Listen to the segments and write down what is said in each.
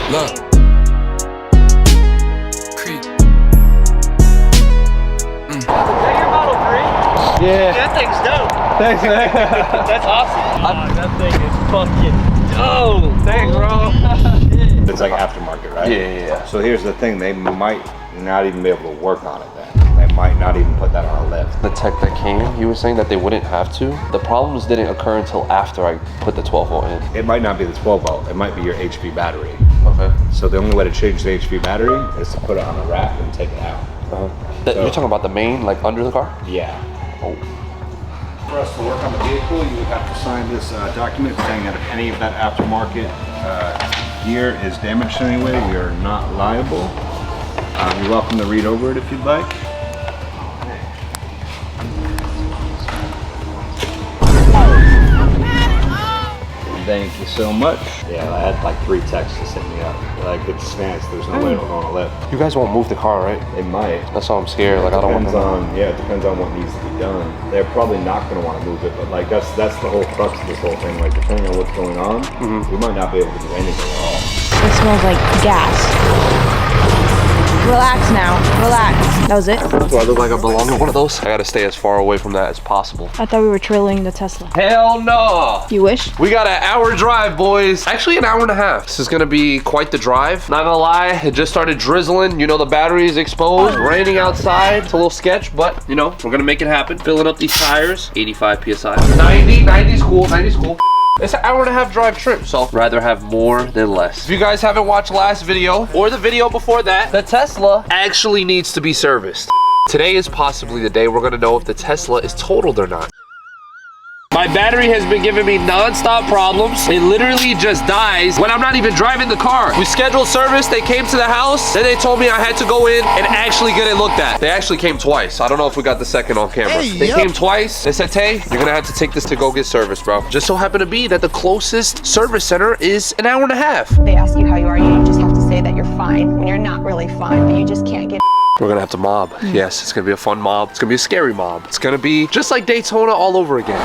Look. Creep. Is that your Model 3? Yeah. That thing's dope. Thanks, man. That's awesome. That thing is fucking dope. Thanks, bro. It's like aftermarket, right? Yeah. So here's the thing, they might not even be able to work on it then. They might not even put that on a lift. The tech that came, you were saying that they wouldn't have to. The problems didn't occur until after I put the 12 volt in. It might not be the 12 volt, it might be your HP battery. Okay. So the only way to change the HP battery is to put it on a rack and take it out. You're talking about the main, like under the car? Yeah. Oh. For us to work on the vehicle, you would have to sign this document saying that if any of that aftermarket gear is damaged in any way, we are not liable. You're welcome to read over it if you'd like. Thank you so much. Yeah, I had like 3 texts to set me up. Like, it's advanced, there's no way it'll go on a lift. You guys won't move the car, right? They might. That's why I'm scared. Like, I don't want to. Yeah, it depends on what needs to be done. They're probably not going to want to move it, but like that's the whole crux of this whole thing. Like, depending on what's going on, we might not be able to do anything at all. It smells like gas. Relax now. Relax. That was it? Do I look like I belong in one of those? I gotta stay as far away from that as possible. I thought we were trailing the Tesla. Hell no! You wish? We got an hour drive, boys. Actually, an hour and a half. This is gonna be quite the drive. Not gonna lie, it just started drizzling. You know, the battery is exposed. Raining outside. It's a little sketch, but you know, we're gonna make it happen. Filling up these tires. 85 PSI. 90's cool, 90's cool. It's an hour and a half drive trip, so rather have more than less. If you guys haven't watched last video or the video before that, the Tesla actually needs to be serviced. Today is possibly the day we're gonna know if the Tesla is totaled or not. My battery has been giving me non-stop problems. It literally just dies when I'm not even driving the car. We scheduled service, they came to the house, then they told me I had to go in and actually get it looked at. They actually came twice. I don't know if we got the second on camera. They came twice. They said, Tay, you're gonna have to take this to go get service, bro. Just so happened to be that the closest service center is an hour and a half. They ask you how you are, you just have to say that you're fine when you're not really fine, but you just can't get. We're gonna have to mob. Yes, it's gonna be a fun mob. It's gonna be a scary mob. It's gonna be just like Daytona all over again.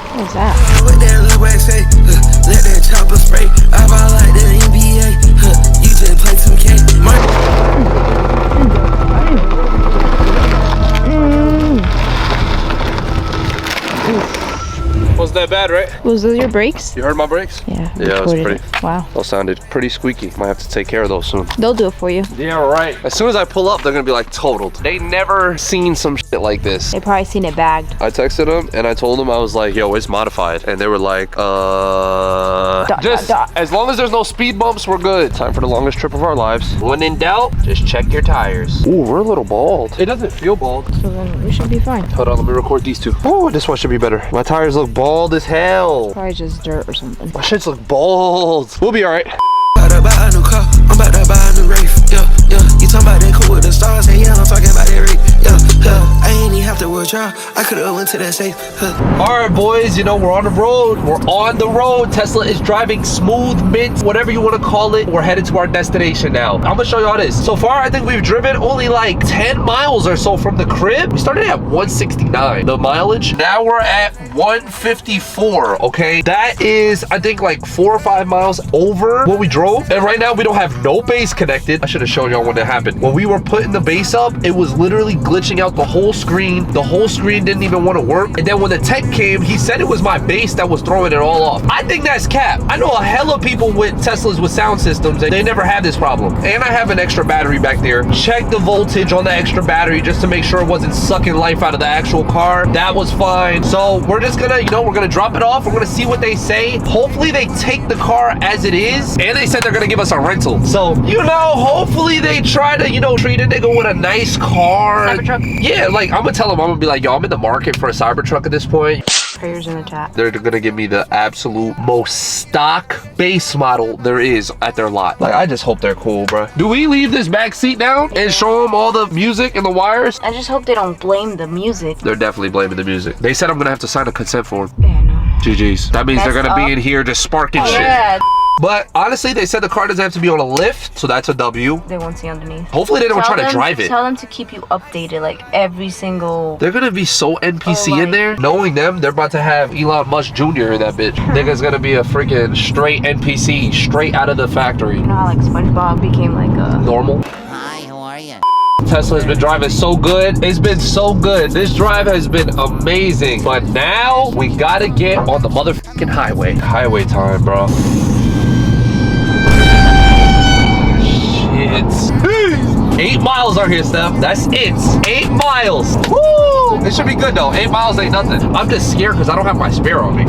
What was that? What that little wax say? Let that chopper spray. I ball like the NBA. You just play some K. Wasn't that bad, right? Was those your brakes? You heard my brakes? Yeah. Yeah, it was recorded pretty. it. Wow. Those sounded pretty squeaky. Might have to take care of those soon. They'll do it for you. Yeah, right. As soon as I pull up, they're gonna be like totaled. They never seen some shit like this. They probably seen it bagged. I texted them and I told them, I was like, yo, it's modified. And they were like, just as long as there's no speed bumps, we're good. Time for the longest trip of our lives. When in doubt, just check your tires. Ooh, we're a little bald. It doesn't feel bald. So then we should be fine. Hold on, let me record these two. Oh, this one should be better. My tires look bald as hell. Probably just dirt or something. My shits look bald. We'll be all right. About to buy a new car, I'm about to buy a new Wraith. Yeah. You talking about that cool with the stars? Hey, yeah, I'm talking about that Wraith. Yeah. I ain't even have to withdraw. I could've went to that safe. All right, boys, you know, we're on the road. We're on the road. Tesla is driving smooth, mint, whatever you want to call it. We're headed to our destination now. I'm gonna show y'all this. So far, I think we've driven only like 10 miles or so from the crib. We started at 169, the mileage. Now we're at 154, okay? That is, I think, like 4 or 5 miles over what we drove. And right now, we don't have no base connected. I should have shown y'all when that happened. When we were putting the base up, it was literally glitching out the whole screen. The whole screen didn't even want to work. And then when the tech came, he said it was my base that was throwing it all off. I think that's cap. I know a hella people with Teslas with sound systems and they never had this problem. And I have an extra battery back there. Check the voltage on the extra battery just to make sure it wasn't sucking life out of the actual car. That was fine. So we're just gonna, you know, we're gonna drop it off. We're gonna see what they say. Hopefully they take the car as it is. And they said they're gonna give us a rental. So, you know, hopefully they try to, you know, treat a nigga with a nice car. Cybertruck? Yeah, like I'm gonna tell them, I'm gonna be like, yo, I'm in the market for a Cybertruck at this point. Prayers in the chat. They're gonna give me the absolute most stock base model there is at their lot. Like, I just hope they're cool, bro. Do we leave this back seat down and show them all the music and the wires? I just hope they don't blame the music. They're definitely blaming the music. They said I'm gonna have to sign a consent form. Yeah, no. GG's. That means they're gonna be in here just sparking shit. Yeah. But honestly, they said the car doesn't have to be on a lift, so that's a W. They won't see underneath. Hopefully they don't try to drive it. Tell them to keep you updated, like every single... They're gonna be so NPC in there. Knowing them, they're about to have Elon Musk Jr. in that bitch. Nigga's gonna be a freaking straight NPC, straight out of the factory. You know how like SpongeBob became like a... Normal. Hi, how are you? Tesla's been driving so good. It's been so good. This drive has been amazing. But now we gotta get on the motherfucking highway. Highway time, bro. Shit. 8 miles are here, Steph. That's it. 8 miles. Woo! It should be good though. 8 miles ain't nothing. I'm just scared because I don't have my spare on me.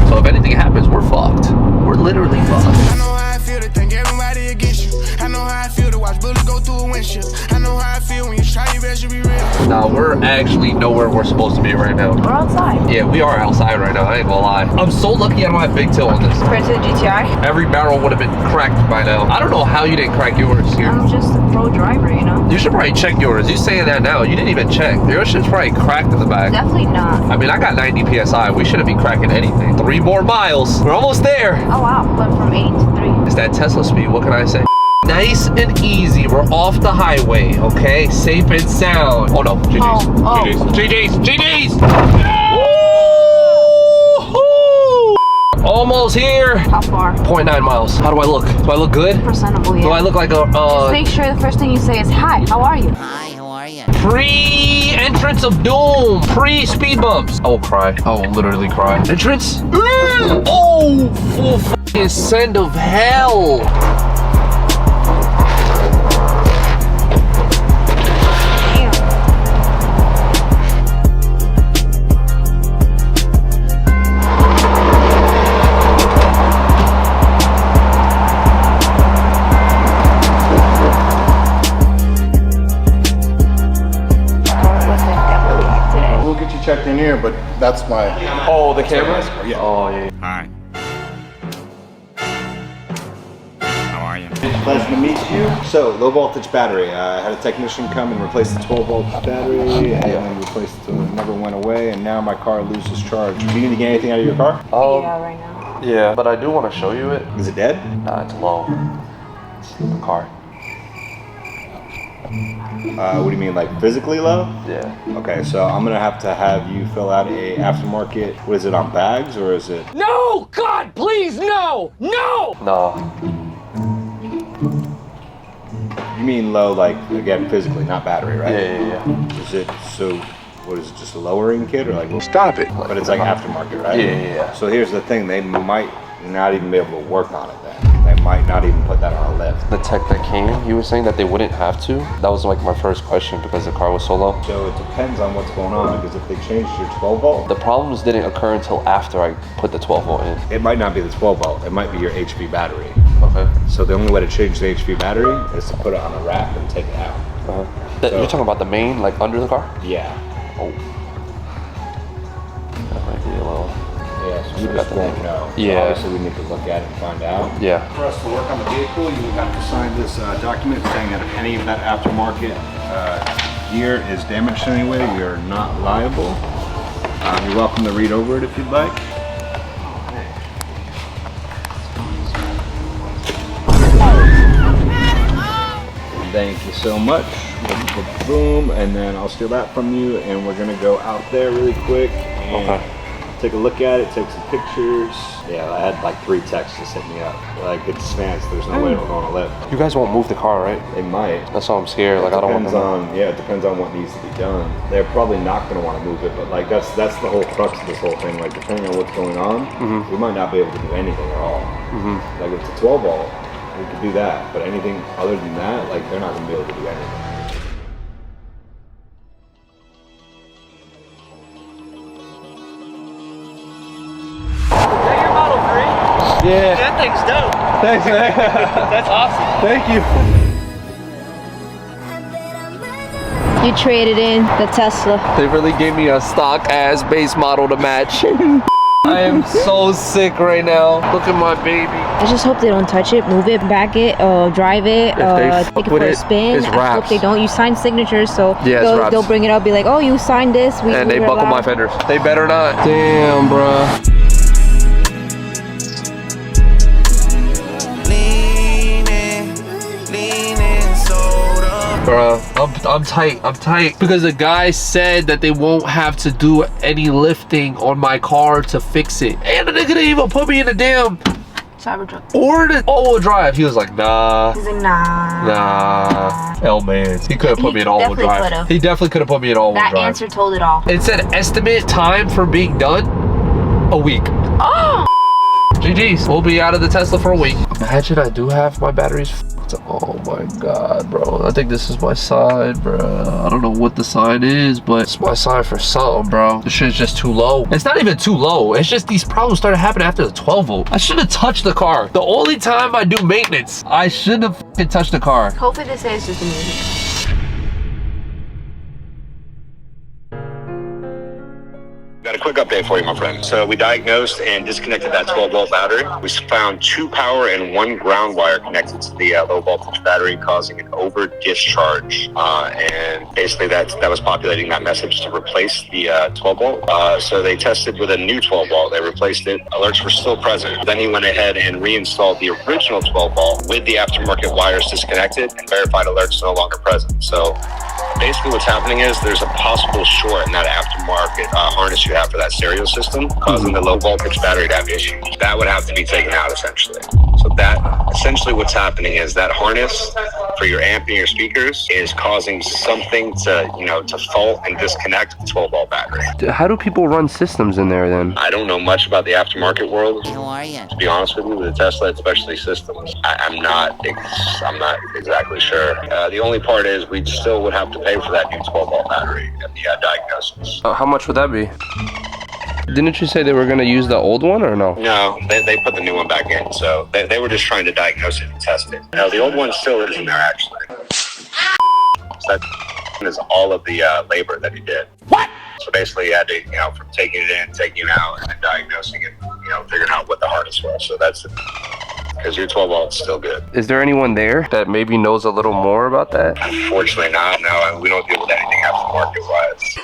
So if anything happens, we're fucked. We're literally fucked. I know how I feel to think everybody against you. I know how I feel to watch bullets go through a windshield. I know how I feel when you try your best to be real. Now we're actually nowhere we're supposed to be right now. We're outside. Yeah, we are outside right now. I ain't gonna lie. I'm so lucky I don't have big toe on this. Compared to the GTI, Every barrel would have been cracked by now. I don't know how you didn't crack yours here. I'm just a pro driver, you know? You should probably check yours. You saying that now. You didn't even check. Your shit's probably cracked in the back. Definitely not. I mean, I got 90 PSI. We shouldn't be cracking anything. 3 more miles. We're almost there. Oh wow, went from 8 to 3. It's that Tesla speed. What can I say? Nice and easy. We're off the highway, okay? Safe and sound. Oh no, GG's. Oh. GG's. GG's. Woo-hoo! Almost here. How far? 0.9 miles. How do I look? Do I look good? Presentable, yeah. Do I look like a Just make sure the first thing you say is, hi, how are you? Hi, how are you? pre-entrance of doom, pre-speed bumps? I will cry. I will literally cry. Entrance? Oh, full fucking send of hell. Checked in here, but that's my... Oh, the camera? Yeah. Oh, yeah. Hi. How are you? Pleasure to meet you. So, low voltage battery. I had a technician come and replace the 12 volt battery, and then replaced it until it never went away, and now my car loses charge. Do you need to get anything out of your car? Yeah, right now. Yeah, but I do want to show you it. Is it dead? Nah, it's low. It's the car. What do you mean, like physically low? Yeah. Okay, so I'm gonna have to have you fill out a aftermarket. What is it, on bags or is it? No! God, please, no! No! No. You mean low, like again physically, not battery, right? Yeah. Is it so? What is it? Just a lowering kit or like? Stop it. But it's like aftermarket, right? Yeah. So here's the thing: they might not even be able to work on it then. They might not even put that on a lift. The tech that came, he was saying that they wouldn't have to. That was like my first question because the car was so low. So it depends on what's going on, because if they changed your 12 volt, The problems didn't occur until after I put the 12 volt in. it might not be the 12 volt. It might be your HP battery. Okay. So the only way to change the HP battery is to put it on a rack and take it out. You're talking about the main, like under the car? Yeah. Oh. That might be a little... Yeah, so we just won't know. So Yeah. obviously we need to look at it and find out. Yeah. For us to work on the vehicle, you would have to sign this document saying that if any of that aftermarket gear is damaged in any way, we are not liable. You're welcome to read over it if you'd like. Thank you so much. Boom, and then I'll steal that from you, and we're gonna go out there really quick and take a look at it, take some pictures. Yeah, I had like 3 texts just hit me up. Like, it's advanced, there's no way we're gonna live. You guys won't move the car, right? They might. That's why I'm scared. Like, I don't want them. Yeah, it depends on what needs to be done. They're probably not gonna want to move it, but like that's the whole crux of this whole thing. Like, depending on what's going on, we might not be able to do anything at all. Like, if it's a 12 volt, we could do that, but anything other than that, like, they're not gonna be able to do anything. Is that your Model 3? Yeah. That thing's dope. Thanks, man. That's awesome. Thank you. You traded in the Tesla. They really gave me a stock ass base model to match. I am so sick right now. Look at my baby. I just hope they don't touch it, move it, back it, drive it, take it for a spin. it's I wraps. hope they don't. You sign signatures, so Yeah, it's wraps. they'll bring it up, be like, oh, you signed this. And they were buckle my allowed. fenders. They better not. Damn, bruh. Bruh, I'm tight. I'm tight. Because the guy said that they won't have to do any lifting on my car to fix it. And the nigga didn't even put me in the damn Cybertruck. or the all-wheel drive. He was like, nah. He's like, nah. Nah. Hell, man. He could have put me in all-wheel drive. Could've. He definitely could have put me in all-wheel drive. That answer told it all. It said estimate time for being done, a week. Oh! GG's. We'll be out of the Tesla for a week. Imagine I do have my batteries f***ed. Oh my God, bro. I think this is my sign, bro. I don't know what the sign is, but it's my sign for something, bro. This shit's just too low. It's not even too low. It's just these problems started happening after the 12 volt. I shouldn't have touched the car. The only time I do maintenance, I shouldn't have f***ing touched the car. Hopefully this is just the music. Got a quick update for you, my friend. So we diagnosed and disconnected that 12 volt battery. We found 2 power and 1 ground wire connected to the low voltage battery, causing an over discharge. And basically that was populating that message to replace the 12 volt. So they tested with a new 12 volt. They replaced it. Alerts were still present. Then he went ahead and reinstalled the original 12 volt with the aftermarket wires disconnected and verified alerts no longer present. So basically what's happening is there's a possible short in that aftermarket harness you have for that stereo system, causing the low voltage battery to have issues. That would have to be taken out essentially. So that essentially what's happening is that harness for your amp and your speakers is causing something to, you know, to fault and disconnect the 12 volt battery. How do people run systems in there then? I don't know much about the aftermarket world. How are you? To be honest with you, with the Tesla, especially systems, I'm not exactly sure. The only part is we still would have to pay for that new 12 volt battery and the diagnosis. How much would that be? Didn't you say they were going to use the old one or no? No, they put the new one back in, so they were just trying to diagnose it and test it. No, the old one still is in there actually. So that is all of the labor that he did. What? So basically he had to, you know, from taking it in, taking it out, and then diagnosing it, you know, figuring out what the harness was. So that's it. Because your 12 volt's still good. Is there anyone there that maybe knows a little more about that? Unfortunately not, no. We don't deal with anything aftermarket-wise.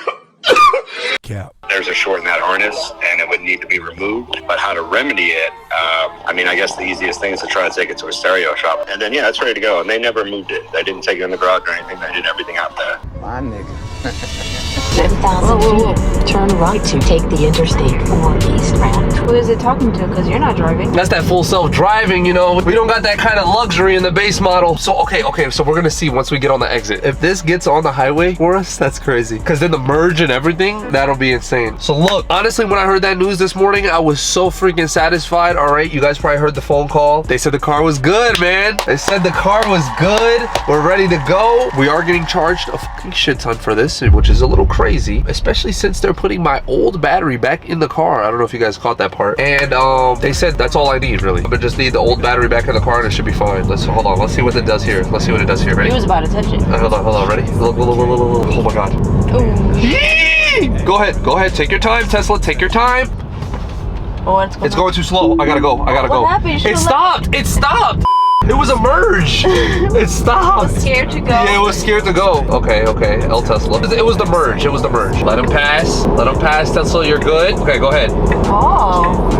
Cap. There's a short in that harness and it would need to be removed. But how to remedy it, I mean, I guess the easiest thing is to try to take it to a stereo shop. And then, yeah, it's ready to go. And they never moved it. They didn't take it in the garage or anything. They did everything out there. My nigga. 7,000 feet. Turn right to take the Interstate 4 East route. Who is it talking to? Because you're not driving. That's that full self-driving, you know. We don't got that kind of luxury in the base model. So, okay, so we're going to see once we get on the exit. If this gets on the highway for us, that's crazy. Because then the merge and everything, that'll be insane. So look, honestly, when I heard that news this morning, I was so freaking satisfied. All right, you guys probably heard the phone call. They said the car was good, man. They said the car was good. We're ready to go. We are getting charged a fucking shit ton for this, which is a little crazy, especially since they're putting my old battery back in the car. I don't know if you guys caught that part. And they said that's all I need, really. I'm gonna just need the old battery back in the car and it should be fine. Hold on. Let's see what it does here. Let's see what it does here. Ready? He was about to touch it. Hold on. Ready? Look. Oh my God. Ooh. Go ahead. Take your time, Tesla. Take your time. Oh, It's going too slow. I gotta go. What happened? It stopped. It was a merge. It stopped. I was scared to go. Yeah, it was scared to go. Okay. El Tesla. It was the merge. Let him pass. Tesla, you're good. Okay, go ahead. Oh.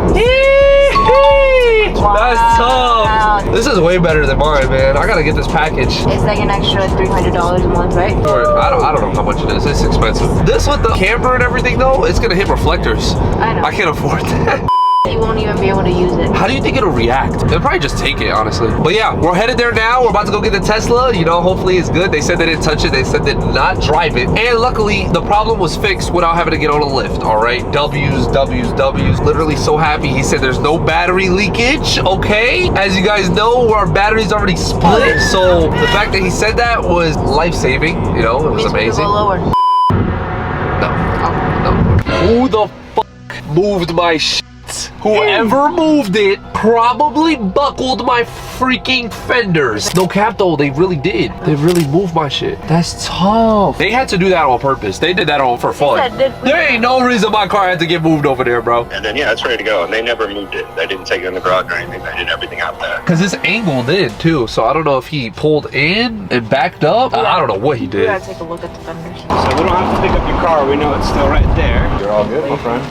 Wow. That's tough. This is way better than mine, man. I gotta get this package. It's like an extra $300 a month, right? I don't know how much it is. It's expensive. This with the camber and everything though, it's gonna hit reflectors. I know. I can't afford that. You won't even be able to use it. How do you think it'll react? They'll probably just take it, honestly. But yeah, we're headed there now. We're about to go get the Tesla. You know, hopefully it's good. They said they didn't touch it. They said they did not drive it. And luckily, the problem was fixed without having to get on a lift, all right? W's. Literally so happy. He said there's no battery leakage, okay? As you guys know, our battery's already split. So the fact that he said that was life-saving. You know, it was amazing. Go lower. No. Who the fuck moved my shit? Whoever moved it probably buckled my freaking fenders. No cap though, they really did. They really moved my shit. That's tough. They had to do that on purpose. They did that all for fun. There ain't no reason my car had to get moved over there, bro. And then, yeah, it's ready to go. And they never moved it. They didn't take it in the garage or anything. They did everything out there. Because this angled in too, so I don't know if he pulled in and backed up. I don't know what he did. We gotta take a look at the fenders. So we don't have to pick up your car. We know it's still right there. You're all good, my friend.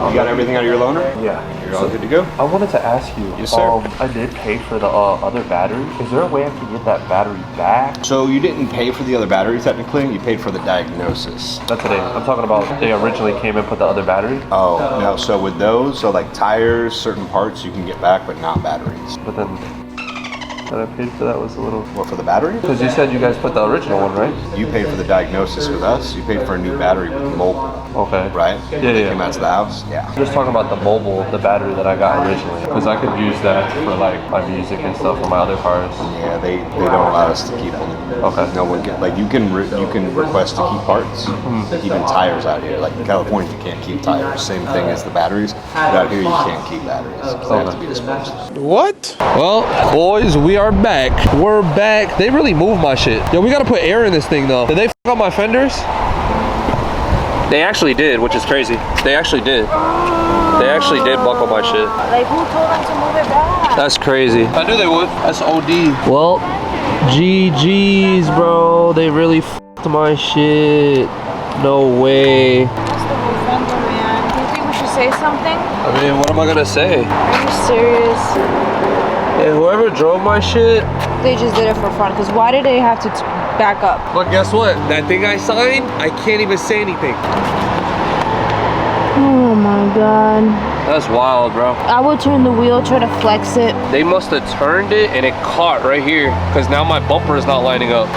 You got everything out of your loaner? Yeah. you're all good to go. I wanted to ask you. Yes, sir. I did pay for the other battery. Is there a way I can get that battery back? So you didn't pay for the other battery technically, you paid for the diagnosis. That's what I'm talking about. They originally came and put the other battery. Oh, no, so with those, so like tires, certain parts you can get back, but not batteries. But then that I paid for that was a little... What, for the battery? Because you said you guys put the original one, right? You paid for the diagnosis with us, you paid for a new battery with mobile. Okay. Right? Yeah, They yeah. came out to the house? Yeah. I'm just talking about the mobile, the battery that I got originally. Because I could use that for like my music and stuff for my other cars. Yeah, they don't allow us to keep them. Okay. No one can, like you can request to keep parts, like even tires out here. Like in California you can't keep tires. Same thing as the batteries. But out here you can't keep batteries. They have to be disposed. What? Well, boys, we are back. We're back. They really moved my shit. Yo, we gotta put air in this thing though. Did they f up my fenders? They actually did, which is crazy. They actually did. They actually did buckle my shit. Like, who told them to move it back? That's crazy. I knew they would. That's OD. Well, GG's, bro. They really f***ed my shit. No way. That's the whole fender, man. Do you think we should say something? I mean, what am I gonna say? Are you serious? Yeah, whoever drove my shit. They just did it for fun. Because why did they have to back up? But guess what? That thing I signed, I can't even say anything. Oh my god. That's wild, bro. I would turn the wheel, try to flex it. They must have turned it and it caught right here. Because now my bumper is not lining up.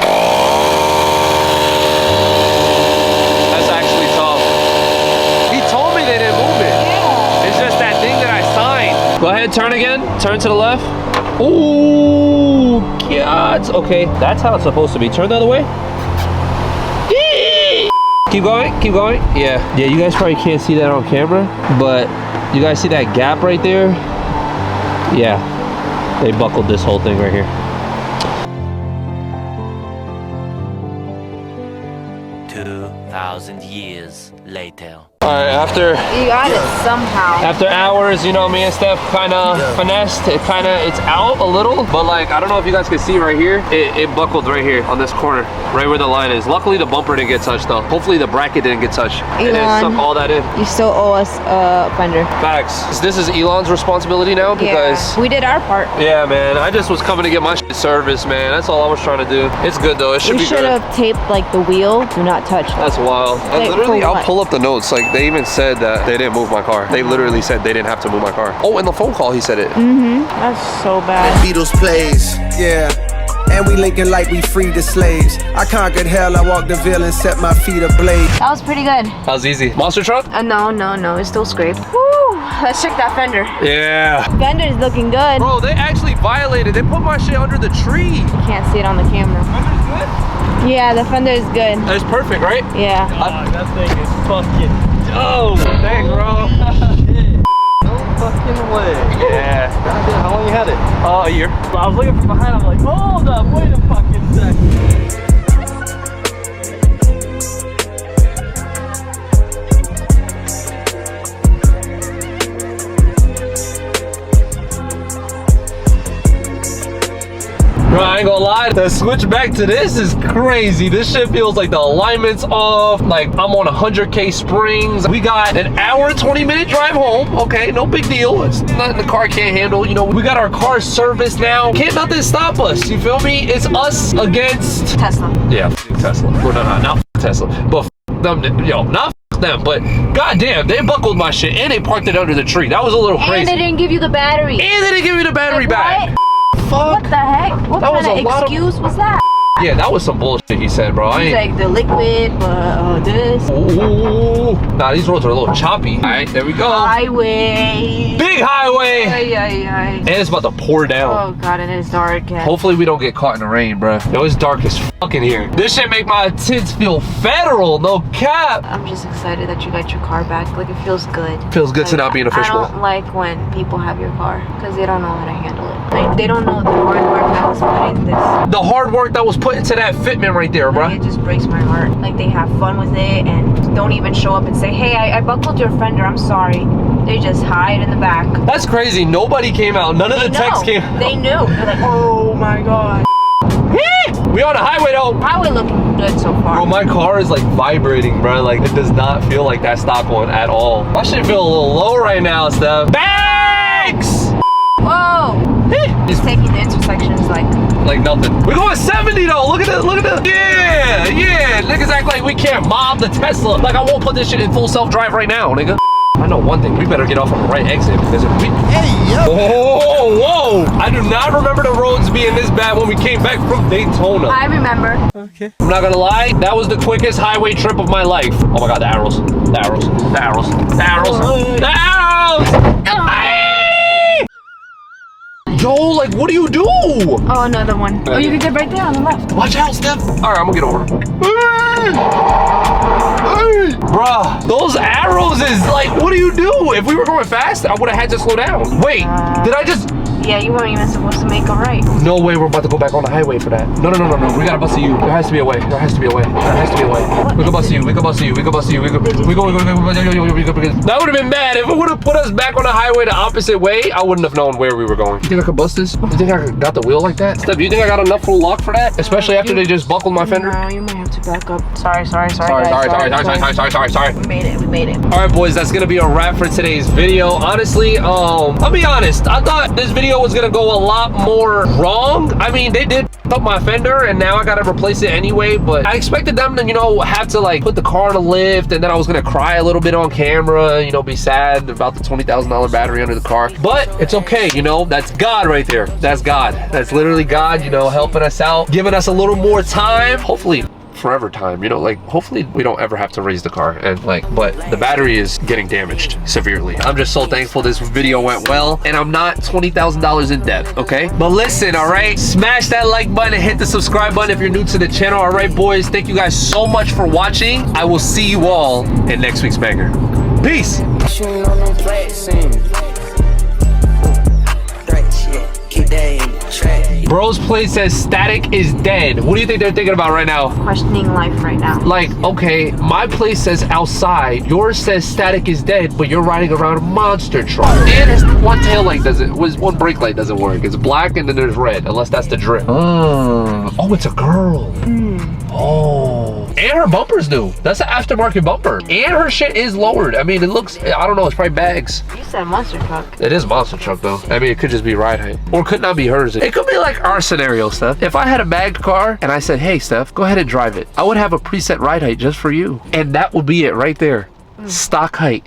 That's actually tough. He told me they didn't move it. Yeah. It's just that thing that I signed. Go ahead, turn again. Turn to the left. Ooh, God. Okay, that's how it's supposed to be. Turn the other way. Keep going, keep going. Yeah, you guys probably can't see that on camera, but you guys see that gap right there? Yeah, they buckled this whole thing right here. 2,000 years later. All right, after You got it somehow. After hours, you know, me and Steph kind of finessed. It's out a little, but like, I don't know if you guys can see right here. It buckled right here on this corner, right where the line is. Luckily, the bumper didn't get touched though. Hopefully, the bracket didn't get touched. And it Elon, sucked all that in. you still owe us a fender. Facts. This is Elon's responsibility now because... Yeah, we did our part. Yeah, man. I just was coming to get my shit serviced, man. That's all I was trying to do. It's good though. It should We be should good. have taped like the wheel. Do not touch. That's wild. Like, Literally, for I'll what? pull up the notes. Like, they even said that they didn't move my car. They literally said they didn't have to move my car. Oh, in the phone call, he said it. That's so bad. Beatles plays, yeah. And we linking like we freed the slaves. I conquered hell, I walked the veil and set my feet ablaze. That was pretty good. That was easy. Monster truck? No, it's still scraped. Woo! Let's check that fender. Yeah. Fender is looking good. Bro, they actually violated. They put my shit under the tree. Can't see it on the camera. Fender's good? Yeah, the fender is good. That's perfect, right? Yeah. That thing is fucking Oh, thanks, bro. no fucking way. Yeah. Goddamn, how long you had it? A year. I was looking from behind, I'm like, hold up, wait a fucking second. Bro, I ain't gonna lie, the switch back to this is crazy. This shit feels like the alignment's off, like I'm on 100K springs. We got an hour, 20-minute drive home. Okay, no big deal. It's nothing the car can't handle. You know, we got our car serviced now. Can't nothing stop us, you feel me? It's us against Tesla. Yeah, Tesla. Well, no, not Tesla, but them, yo, not them, but goddamn, they buckled my shit and they parked it under the tree. That was a little crazy. And they didn't give you the battery. And they didn't give me the battery Like, back. what? Fuck. What the heck? What That was kind a of lot of- excuse was that? Yeah, that was some bullshit he said, bro. I He's ain't... like the liquid, but this. Ooh. Nah, these roads are a little choppy. All right, there we go. Highway. Big highway. Ay. And it's about to pour down. Oh god, it is dark. Yeah. Hopefully we don't get caught in the rain, bro. Yo, it's dark as fucking here. This shit make my tits feel federal, no cap. I'm just excited that you got your car back. Like, it feels good. Feels good to not be in a I fishbowl. don't like when people have your car because they don't know how to handle it. Like, they don't know the hard work that was put in this. The hard work that was put into that fitment right there, bro. Like, it just breaks my heart. Like, they have fun with it and don't even show up and say, hey, I buckled your fender, I'm sorry. They just hide in the back. That's crazy. Nobody came out. None of the texts came out. They knew. They're like, oh my god. We on the highway though. Highway looking good so far. Bro, my car is like vibrating, bro. Like it does not feel like that stock one at all. My shit feel a little low right now, Steph. Banks! Whoa! Just taking the intersections like nothing. We're going 70 though. Look at it. Look at it. Yeah. Niggas act like we can't mob the Tesla. Like I won't put this shit in full self-drive right now, nigga. I know one thing. We better get off on the right exit because if we... Hey, yo! Whoa! I do not remember the roads being this bad when we came back from Daytona. I remember. Okay. I'm not gonna lie. That was the quickest highway trip of my life. Oh my God, the arrows. The arrows. The arrows. The arrows. The arrows! Yo, like, what do you do? Oh, another one. Oh, you can get right there on the left. Watch out, Steph. All right, I'm gonna get over. Bruh, those arrows is like, what do you do? If we were going fast, I would have had to slow down. Wait, did I just... Yeah, you weren't even supposed to make a right. No way we're about to go back on the highway for that. No. We gotta bust a U. There has to be a way. There has to be a way. We can bust a U. We can bust a U. That would have been bad. If it would have put us back on the highway the opposite way, I wouldn't have known where we were going. You think I could bust this? You think I got the wheel like that? Steph, you think I got enough full lock for that? Especially after they just buckled my fender? No, you might have to back up. Sorry. Sorry. We made it. All right, boys, that's gonna be a wrap for today's video. Honestly, I'll be honest. I thought this video was gonna go a lot more wrong. I mean, they did up my fender and now I gotta replace it anyway, but I expected them to, you know, have to like put the car in a lift, and then I was gonna cry a little bit on camera, you know, be sad about the $20,000 battery under the car. But it's okay, you know, that's God right there. That's God. That's literally God, you know, helping us out, giving us a little more time. Hopefully forever time, you know, like hopefully we don't ever have to raise the car, and like, but the battery is getting damaged severely. I'm just so thankful this video went well and I'm not $20,000 in debt, okay? But listen, all right, smash that like button and hit the subscribe button if you're new to the channel. All right, boys, thank you guys so much for watching. I will see you all in next week's banger. Peace. Bro's place says static is dead. What do you think they're thinking about right now? Questioning life right now. Like, okay, my place says outside, yours says static is dead, but you're riding around a monster truck. And one tail light one brake light doesn't work. It's black and then there's red, unless that's the drip. Oh, it's a girl. Oh. And her bumper's new. That's an aftermarket bumper. And her shit is lowered. I mean, it looks, I don't know, it's probably bags. You said monster truck. It is a monster truck though. I mean, it could just be ride height. Or it could not be hers. It could be like our scenario, Steph. If I had a bagged car and I said, hey, Steph, go ahead and drive it, I would have a preset ride height just for you. And that would be it right there. Stock height.